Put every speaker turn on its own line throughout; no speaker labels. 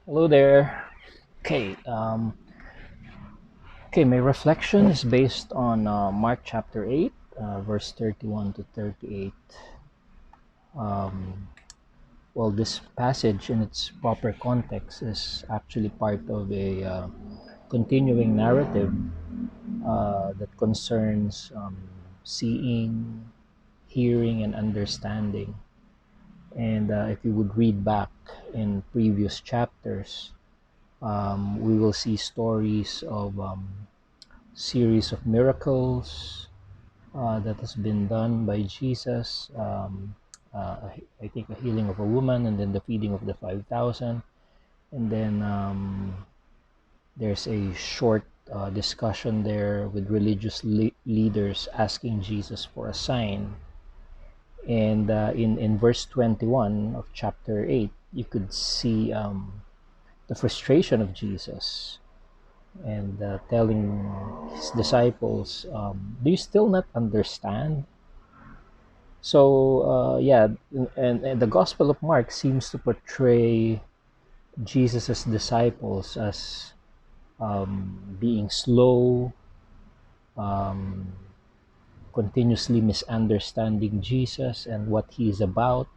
Hello there. Okay, my reflection is based on Mark chapter 8, verse 31 to 38. Um, well, this passage in its proper context is actually part of a continuing narrative that concerns seeing, hearing, and understanding. And if you would read back in previous chapters, we will see stories of series of miracles that has been done by Jesus. I think a healing of a woman, and then the feeding of the 5,000, and then there's a short discussion there with religious leaders asking Jesus for a sign. And in verse 21 of chapter 8, you could see the frustration of Jesus and telling his disciples, "Do you still not understand?" So yeah, and the Gospel of Mark seems to portray Jesus's disciples as being slow, um, continuously misunderstanding Jesus and what he is about.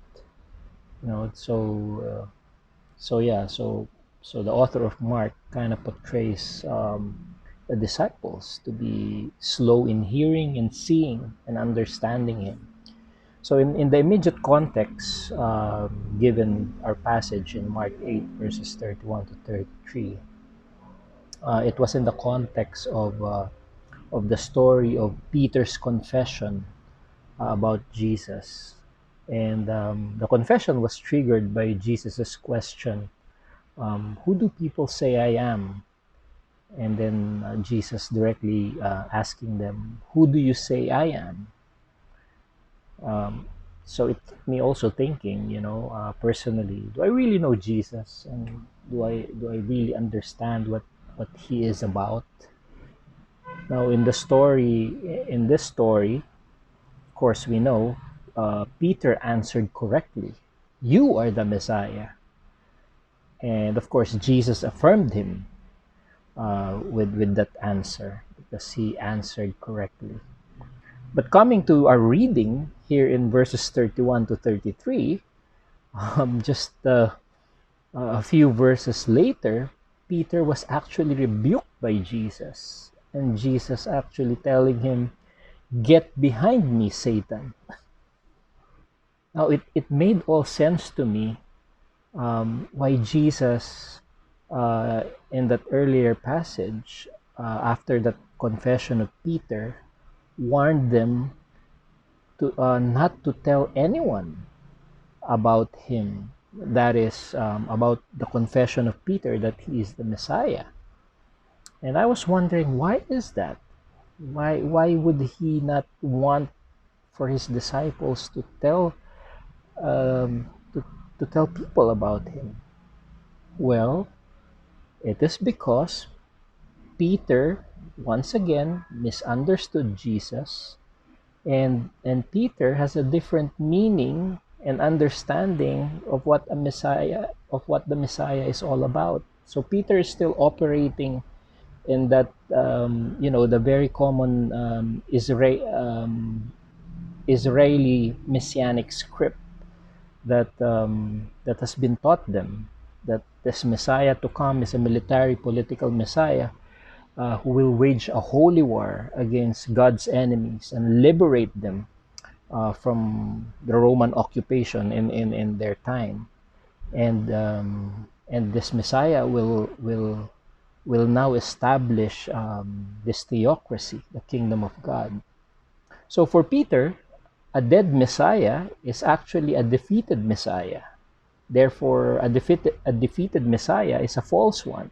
You know, so yeah, so the author of Mark kind of portrays the disciples to be slow in hearing and seeing and understanding him. So, in the immediate context, given our passage in Mark 8, verses 31 to 33, it was in the context of the story of Peter's confession about Jesus. And the confession was triggered by Jesus' question, "Who do people say I am?" And then Jesus directly asking them, "Who do you say I am?" Um, so it kept me also thinking, personally, do I really know Jesus, and do I really understand what he is about? Now, in this story, of course, we know Peter answered correctly, "You are the Messiah," and of course, Jesus affirmed him with that answer because he answered correctly. But coming to our reading here in verses 31 to 33, just a few verses later, Peter was actually rebuked by Jesus. And Jesus actually telling him, "Get behind me, Satan." Now, it made all sense to me why Jesus, in that earlier passage, after that confession of Peter, warned them to not to tell anyone about him. That is about the confession of Peter that he is the Messiah. And I was wondering, why is that? Why would he not want for his disciples to tell um, to, to tell people about him? Well, it is because Peter once again misunderstood Jesus, and Peter has a different meaning and understanding of what the Messiah is all about. So Peter is still operating in that the very common Israeli messianic script that has been taught them, that this Messiah to come is a military political Messiah who will wage a holy war against God's enemies and liberate them from the Roman occupation in their time. And this Messiah will now establish this theocracy, the kingdom of God. So for Peter, a dead Messiah is actually a defeated Messiah. Therefore, a defeated Messiah is a false one.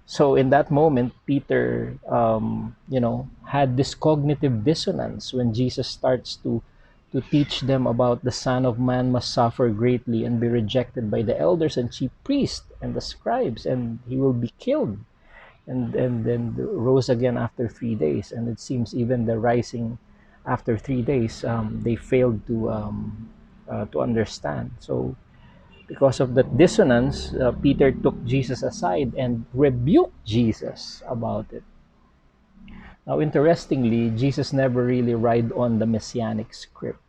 So in that moment, Peter, had this cognitive dissonance when Jesus starts to teach them about the Son of Man must suffer greatly and be rejected by the elders and chief priests and the scribes, and he will be killed, and then rose again after 3 days. And it seems even the rising after 3 days, they failed to understand. So because of that dissonance, Peter took Jesus aside and rebuked Jesus about it. Now, interestingly, Jesus never really relied on the messianic script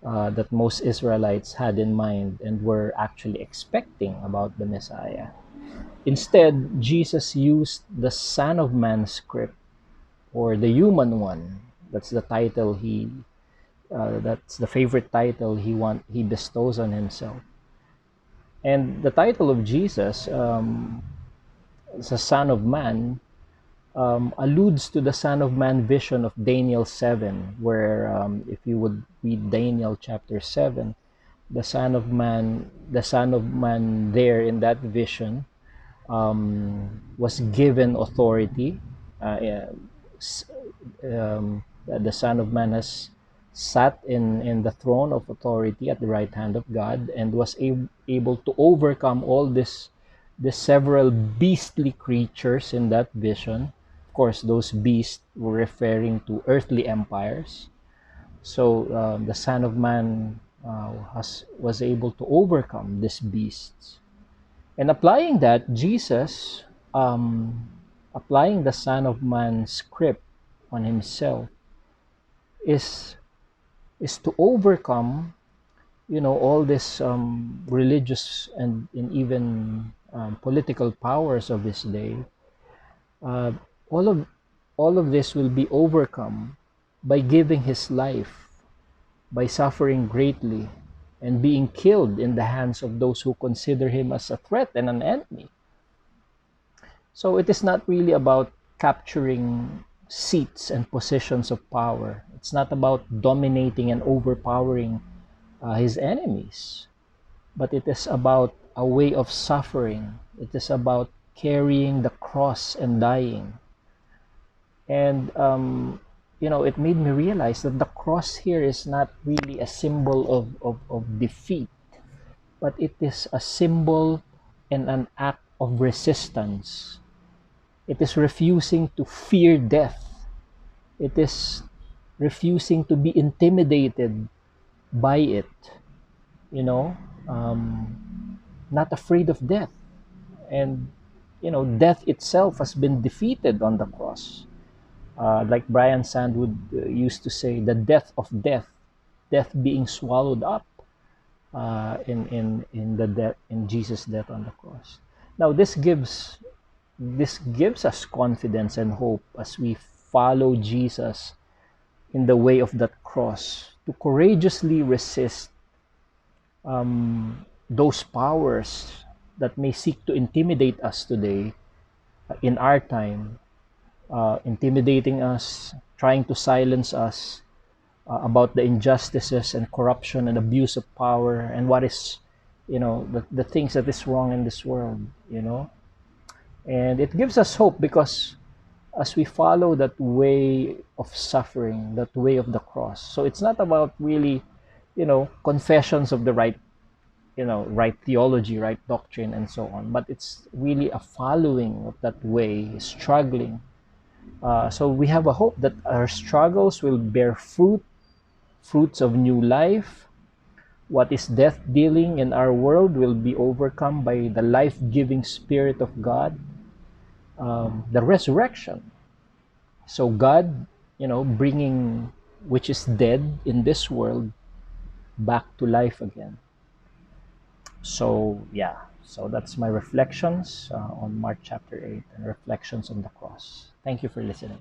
that most Israelites had in mind and were actually expecting about the Messiah. Instead, Jesus used the Son of Man script, or the human one. That's the title that's the favorite title he bestows on himself. And the title of Jesus, the Son of Man, alludes to the Son of Man vision of Daniel 7, where if you would read Daniel chapter 7, the Son of Man there in that vision was given authority. The Son of Man has sat in the throne of authority at the right hand of God and was able to overcome all the several beastly creatures in that vision. Of course, those beasts were referring to earthly empires. So the Son of Man was able to overcome these beasts. And applying that, Jesus, applying the Son of Man script on himself, is to overcome, all this religious and even political powers of his day. Uh, all of this will be overcome by giving his life, by suffering greatly, and being killed in the hands of those who consider him as a threat and an enemy. So it is not really about capturing seats and positions of power. It's not about dominating and overpowering his enemies, but it is about a way of suffering. It is about carrying the cross and dying. And, it made me realize that the cross here is not really a symbol of defeat, but it is a symbol and an act of resistance. It is refusing to fear death. It is refusing to be intimidated by it, you know, not afraid of death. And, death itself has been defeated on the cross. Like Brian Sandwood used to say, the death of death, death being swallowed up in Jesus' death on the cross. Now, this gives us confidence and hope as we follow Jesus in the way of that cross, to courageously resist those powers that may seek to intimidate us today, in our time, intimidating us, trying to silence us about the injustices and corruption and abuse of power and what is, the things that is wrong in this world. And it gives us hope because as we follow that way of suffering, that way of the cross. So it's not about really, confessions of the right theology, right doctrine, and so on, but it's really a following of that way, struggling. So we have a hope that our struggles will bear fruits of new life. What is death dealing in our world will be overcome by the life-giving Spirit of God, the resurrection. So God, bringing which is dead in this world back to life again. So yeah, so that's my reflections on Mark chapter 8 and reflections on the cross. Thank you for listening.